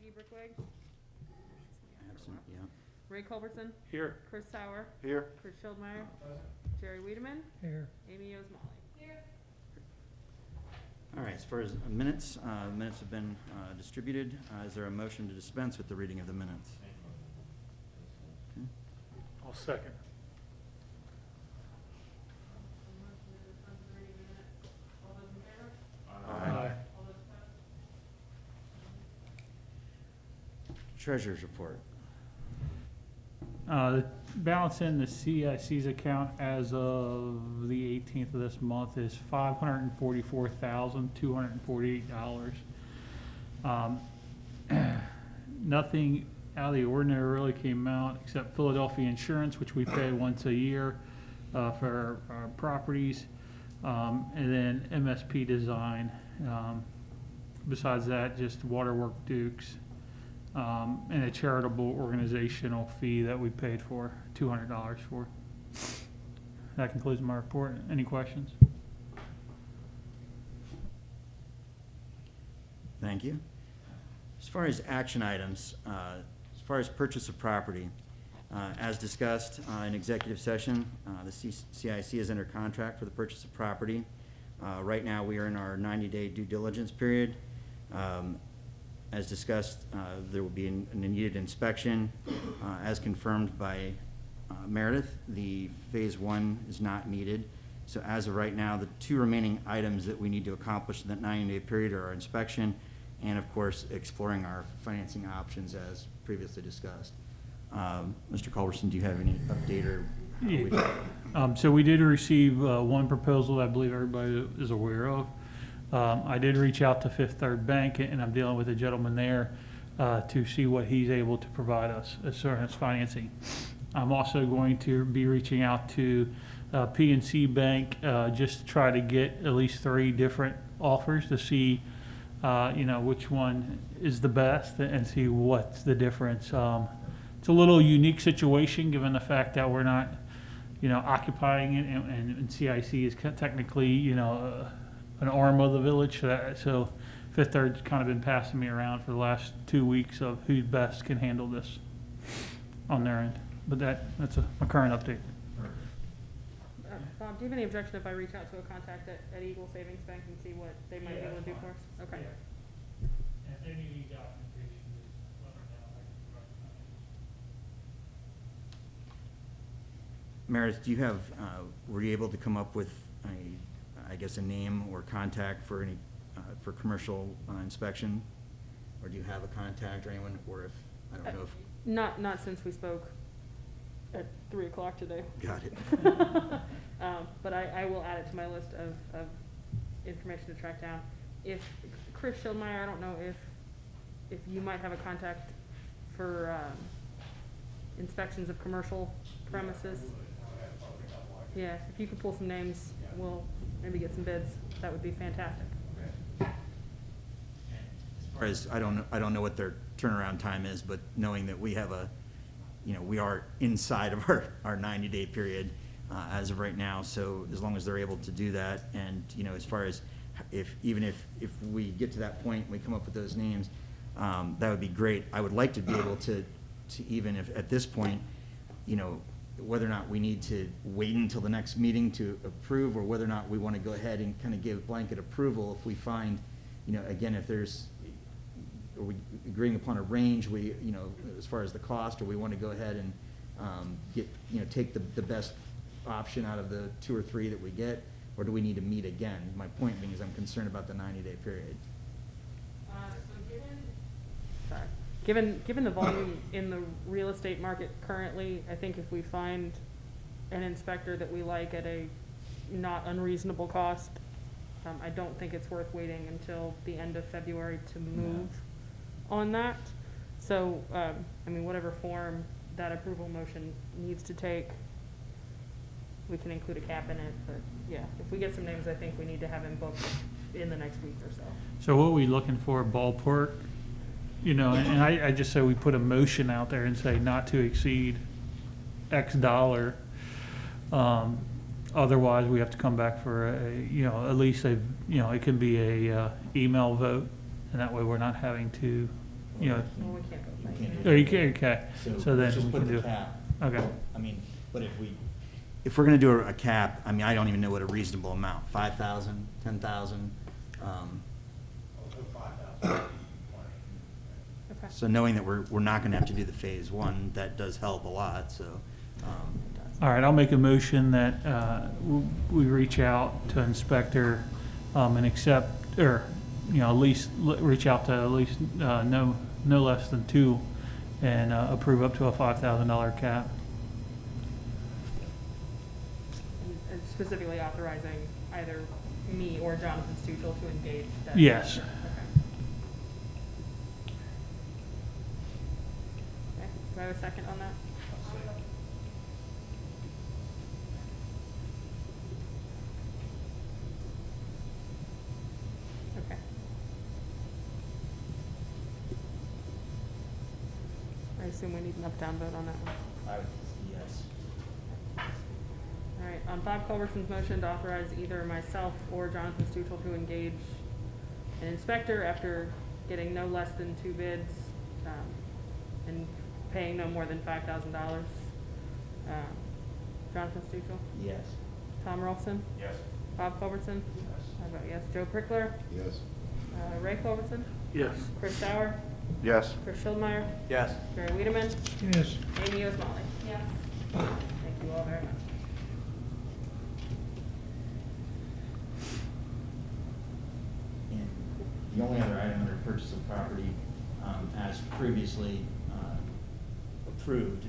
Katie Brickwig, Absent, yeah. Ray Culbertson, Here. Chris Sauer, Here. Chris Schildmeyer, Jerry Wiedemann, Here. Amy Osmalley. All right, as far as minutes, minutes have been distributed. Is there a motion to dispense with the reading of the minutes? Okay. I'll second. Aye. Treasurer's report. The balance in the CIC's account as of the 18th of this month is $544,248. Nothing out of the ordinary really came out except Philadelphia Insurance, which we pay once a year for our properties, and then MSP Design. Besides that, just Waterwork Dukes. And a charitable organizational fee that we paid for, $200 for. That concludes my report. Any questions? Thank you. As far as action items, as far as purchase of property, as discussed in executive session, the CIC is under contract for the purchase of property. Right now, we are in our 90-day due diligence period. As discussed, there will be a needed inspection. As confirmed by Meredith, the phase 1 is not needed. So as of right now, the two remaining items that we need to accomplish in that 90-day period are our inspection and, of course, exploring our financing options as previously discussed. Mr. Culbertson, do you have any update or? So we did receive one proposal that I believe everybody is aware of. I did reach out to Fifth Third Bank, and I'm dealing with a gentleman there to see what he's able to provide us as far as financing. I'm also going to be reaching out to PNC Bank just to try to get at least 3 different offers to see, which one is the best and see what's the difference. It's a little unique situation given the fact that we're not, occupying it, and CIC is technically, an arm of the village. So Fifth Third's kind of been passing me around for the last 2 weeks of who best can handle this on their end. But that's a current update. Bob, do you have any objection if I reach out to a contact at Eagle Savings Bank and see what they might be able to do for us? Okay. If they need documentation, let me know. Meredith, do you have, were you able to come up with a name or contact for any, for commercial inspection? Or do you have a contact or anyone, or if, I don't know if. Not since we spoke at 3 o'clock today. Got it. But I will add it to my list of information to track down. If Chris Schildmeyer, I don't know if you might have a contact for inspections of commercial premises. Yeah, if you could pull some names, we'll maybe get some bids. That would be fantastic. As far as, I don't know what their turnaround time is, but knowing that we have we are inside of our 90-day period as of right now, so as long as they're able to do that, and, as far as even if we get to that point and we come up with those names, that would be great. I would like to be able to even if at this point, whether or not we need to wait until the next meeting to approve, or whether or not we want to go ahead and kind of give blanket approval if we find, again, if there's, are we agreeing upon a range, as far as the cost, or we want to go ahead and get, take the best option out of the 2 or 3 that we get, or do we need to meet again? My point being is I'm concerned about the 90-day period. Given the volume in the real estate market currently, I think if we find an inspector that we like at a not unreasonable cost, I don't think it's worth waiting until the end of February to move on that. So, whatever form that approval motion needs to take, we can include a cap in it. But yeah, if we get some names, I think we need to have them booked in the next week or so. So what are we looking for, ballpark? And I just say we put a motion out there and say not to exceed X dollar. Otherwise, we have to come back for at least it can be a email vote, and that way we're not having to you know, Well, we can't go You by can't that. do oh, you can, okay, so then let's just we put can the do it. cap. Okay. I mean, but if we're gonna do a cap, I mean, I don't even know what a reasonable amount, 5,000, 10,000? Okay. So knowing that we're not gonna have to do the phase one, that does help a lot, so, All right, I'll make a motion that we reach out to inspector and accept, or, you know, at least reach out to at least no less than two and approve up to a $5,000 cap. And specifically authorizing either me or Jonathan Stuchel to engage that. Yes. Okay. Okay, do I have a second on that? Okay. I assume we need an up-down vote on that one. yes. All right, on Bob Culberson's motion to authorize either myself or Jonathan Stuchel to engage an inspector after getting no less than two bids, and paying no more than $5,000. Jonathan Stuchel, Yes. Tom Rolfson, Yes. Bob Culberson, I vote yes. Joe Prickler, Yes. Ray Culberson, Yes. Chris Sauer, Yes. Chris Schildmeyer, Yes. Jerry Wiedemann, Yes. Amy Osmalley. Yes. Thank you all very much. And the only other item under purchase of property, as previously approved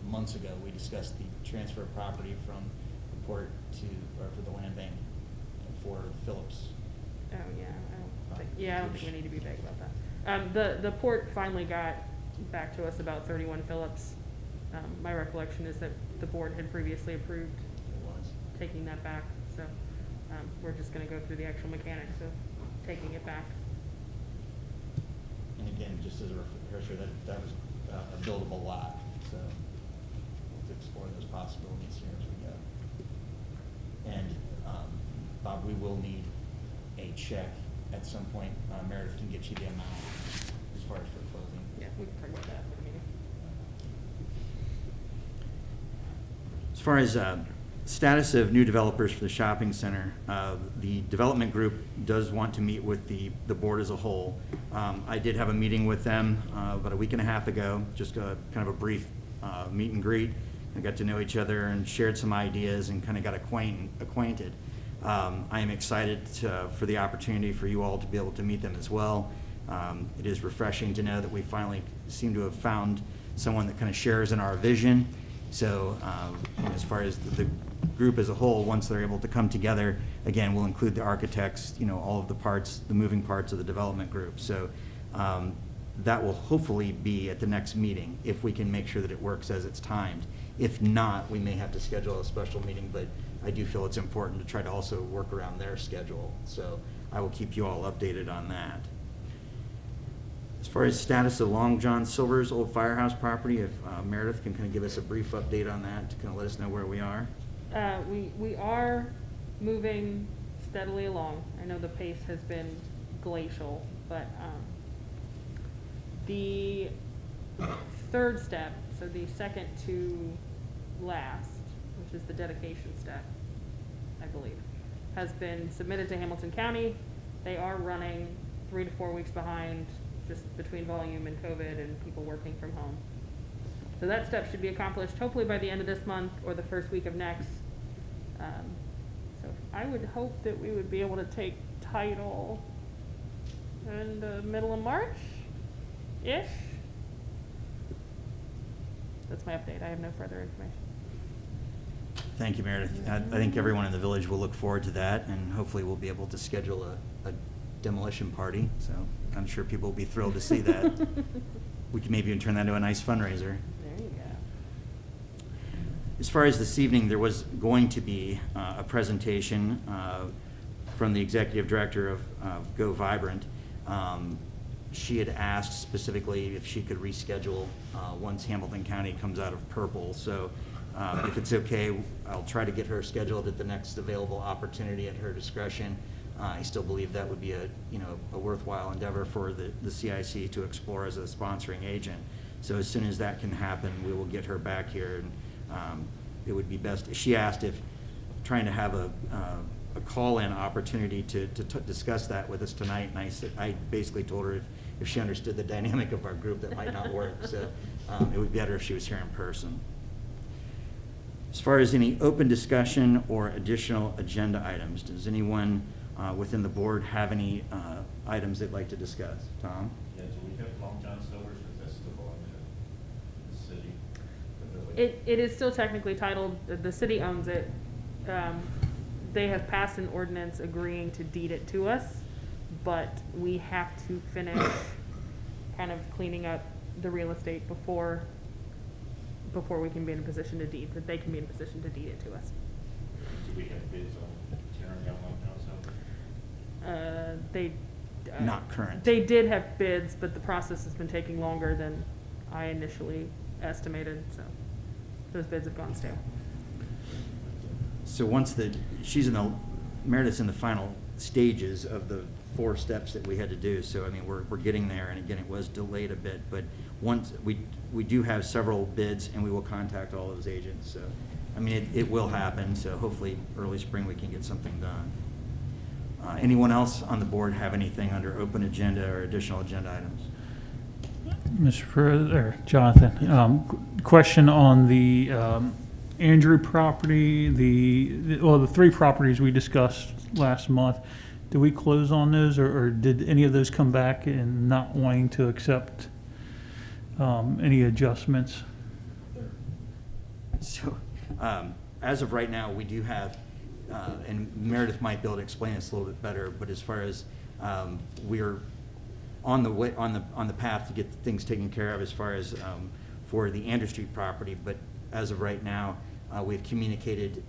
months ago, we discussed the transfer of property from the port to, or for the land bank for Phillips. Oh, yeah, I don't think we need to be vague about that. The port finally got back to us about 31 Phillips. My recollection is that the board had previously approved It was. taking that back, so, we're just gonna go through the actual mechanics of taking it back. And again, just as a refresher, that was a buildable lot, so we'll explore those possibilities here as we go. And, Bob, we will need a check at some point. Meredith can get you the amount as far as for closing. Yeah, we can talk about that in a meeting. As far as status of new developers for the shopping center, the development group does want to meet with the board as a whole. I did have a meeting with them about a week and a half ago, just kind of a brief meet and greet. I got to know each other and shared some ideas and kind of got acquainted. I am excited for the opportunity for you all to be able to meet them as well. It is refreshing to know that we finally seem to have found someone that kind of shares in our vision. So as far as the group as a whole, once they're able to come together, again, we'll include the architects, all of the parts, the moving parts of the development group. So that will hopefully be at the next meeting, if we can make sure that it works as it's timed. If not, we may have to schedule a special meeting, but I do feel it's important to try to also work around their schedule. So I will keep you all updated on that. As far as status of Long John Silver's old firehouse property, if Meredith can kind of give us a brief update on that to kind of let us know where we are. We are moving steadily along. I know the pace has been glacial, but the third step, so the second to last, which is the dedication step, I believe, has been submitted to Hamilton County. They are running 3 to 4 weeks behind, just between volume and COVID and people working from home. So that step should be accomplished hopefully by the end of this month or the first week of next. So I would hope that we would be able to take title in the middle of March-ish. That's my update. I have no further information. Thank you, Meredith. I think everyone in the village will look forward to that, and hopefully we'll be able to schedule a demolition party. So I'm sure people will be thrilled to see that. We can maybe even turn that into a nice fundraiser. There you go. As far as this evening, there was going to be a presentation from the executive director of Go Vibrant. She had asked specifically if she could reschedule once Hamilton County comes out of purple. So if it's okay, I'll try to get her scheduled at the next available opportunity at her discretion. I still believe that would be a, you know, a worthwhile endeavor for the CIC to explore as a sponsoring agent. So as soon as that can happen, we will get her back here, and it would be best. She asked if trying to have a call-in opportunity to discuss that with us tonight, and I basically told her if she understood the dynamic of our group, that might not work. So it would be better if she was here in person. As far as any open discussion or additional agenda items, does anyone within the board have any items they'd like to discuss? Tom? Yeah, do we have Long John Silver's festival in the city? The village? It is still technically titled, the city owns it. They have passed an ordinance agreeing to deed it to us, but we have to finish kind of cleaning up the real estate before we can be in a position to deed, that they can be in a position to deed it to us. Do we have bids on tearing down Long John Silver? Not current. They did have bids, but the process has been taking longer than I initially estimated, so those bids have gone stale. So once Meredith's in the final stages of the 4 steps that we had to do, so I mean, we're getting there, and again, it was delayed a bit, but once, we do have several bids, and we will contact all those agents, so, I mean, it will happen, so hopefully early spring we can get something done. Anyone else on the board have anything under open agenda or additional agenda items? Mr. President, or Jonathan, question on the Andrew property, the 3 properties we discussed last month. Did we close on those, or did any of those come back and not wanting to accept any adjustments? So, as of right now, we do have, and Meredith might be able to explain this a little bit better, but as far as, we're on the way, on the path to get things taken care of as far as, for the Andrew Street property, but as of right now, we've communicated,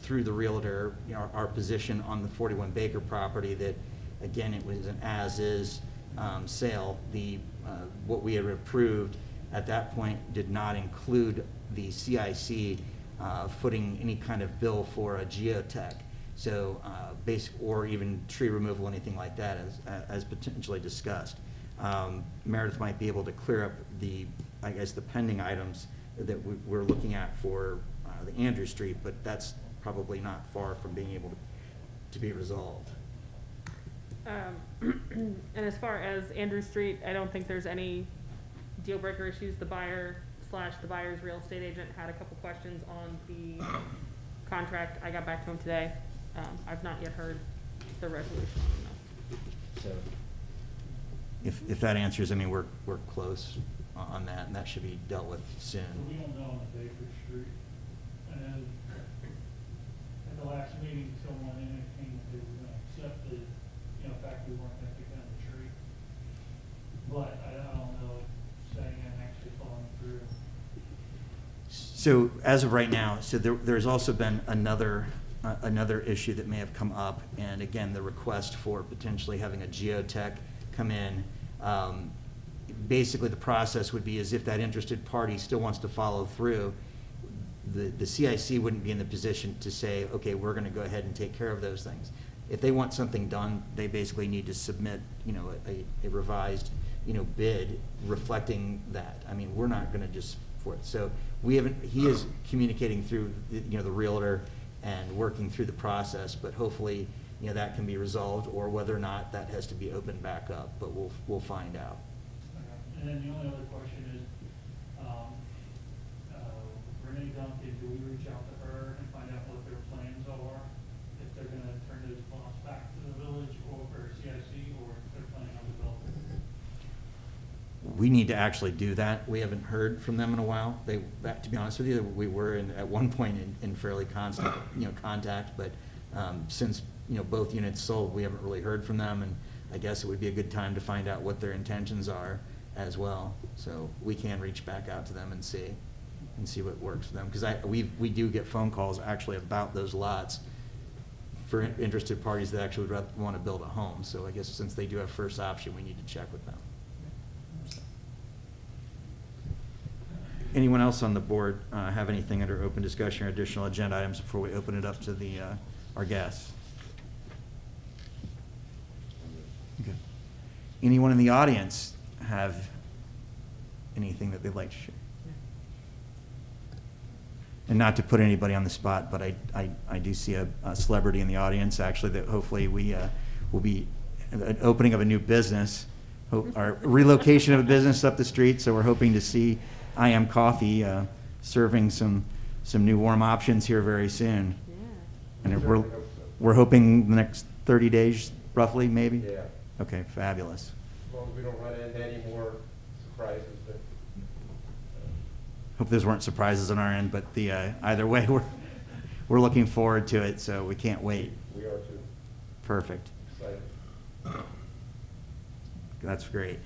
through the realtor, you know, our position on the 41 Baker property, that, again, it was an as-is, sale. What we had approved at that point did not include the CIC footing any kind of bill for a geotech. So or even tree removal, anything like that, as potentially discussed. Meredith might be able to clear up I guess, the pending items that we're looking at for the Andrew Street, but that's probably not far from being able to be resolved. And as far as Andrew Street, I don't think there's any deal breaker issues. The buyer/the buyer's real estate agent had a couple questions on the contract. I got back to him today. I've not yet heard the resolution on it, no. So if that answers, I mean, we're close on that, and that should be dealt with soon. We don't know on the Baker Street. And at the last meeting, someone indicated they were going to accept the, fact we weren't going to pick down the tree. But I don't know if saying and actually following through. So as of right now, so there's also been another issue that may have come up, and again, the request for potentially having a geotech come in. Basically, the process would be as if that interested party still wants to follow through. The CIC wouldn't be in the position to say, okay, we're going to go ahead and take care of those things. If they want something done, they basically need to submit, a revised, bid reflecting that. I mean, we're not going to just for it. So he is communicating through, the realtor and working through the process, but hopefully, that can be resolved, or whether or not that has to be opened back up, but we'll find out. And then the only other question is, Renee Duncan, do we reach out to her and find out what their plans are? If they're gonna turn those lots back to the village or CIC, or if they're planning on developing? We need to actually do that. We haven't heard from them in a while. To be honest with you, we were at one point in fairly constant, contact, but since, both units sold, we haven't really heard from them, and I guess it would be a good time to find out what their intentions are as well. So we can reach back out to them and see what works for them, because we do get phone calls actually about those lots for interested parties that actually would want to build a home. So I guess since they do have first option, we need to check with them. Anyone else on the board have anything under open discussion or additional agenda items before we open it up to our guests? anyone in the audience have anything that they'd like to share? And not to put anybody on the spot, but I do see a celebrity in the audience, actually, that hopefully we will be an opening of a new business, our relocation of a business up the street, so we're hoping to see I Am Coffee serving some new warm options here very soon. Yeah. And we're hoping the next 30 days, roughly, maybe? Yeah, Okay, fabulous. as long as we don't run into any more surprises, but Hope those weren't surprises on our end, but either way, we're looking forward to it, so we can't wait. we are too Perfect. excited. That's great.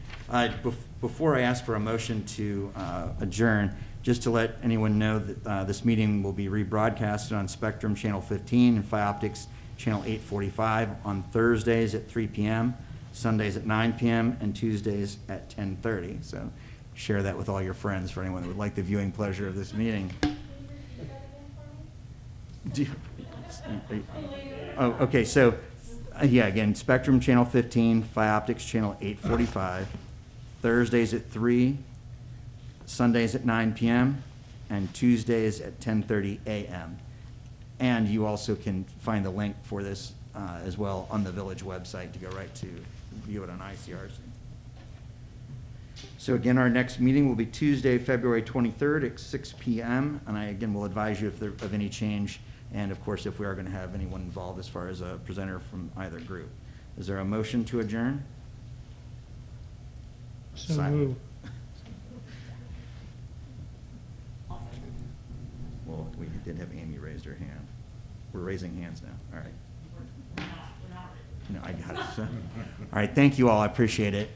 Before I ask for a motion to adjourn, just to let anyone know that this meeting will be rebroadcasted on Spectrum Channel 15 and Optics Channel 845 on Thursdays at 3 p.m., Sundays at 9 p.m., and Tuesdays at 10:30. So share that with all your friends for anyone that would like the viewing pleasure of this meeting. Oh, okay, so, yeah, again, Spectrum Channel 15, Optics Channel 845, Thursdays at 3, Sundays at 9 p.m., and Tuesdays at 10:30 a.m. And you also can find the link for this as well on the village website to go right to view it on ICRC. So again, our next meeting will be Tuesday, February 23rd at 6 p.m. And I, again, will advise you if there of any change, and of course, if we are going to have anyone involved as far as a presenter from either group. Is there a motion to adjourn? So Silent. moved. Well, we did have Amy raise her hand. We're raising hands now, all right. No, I got it. All right, thank you all, I appreciate it.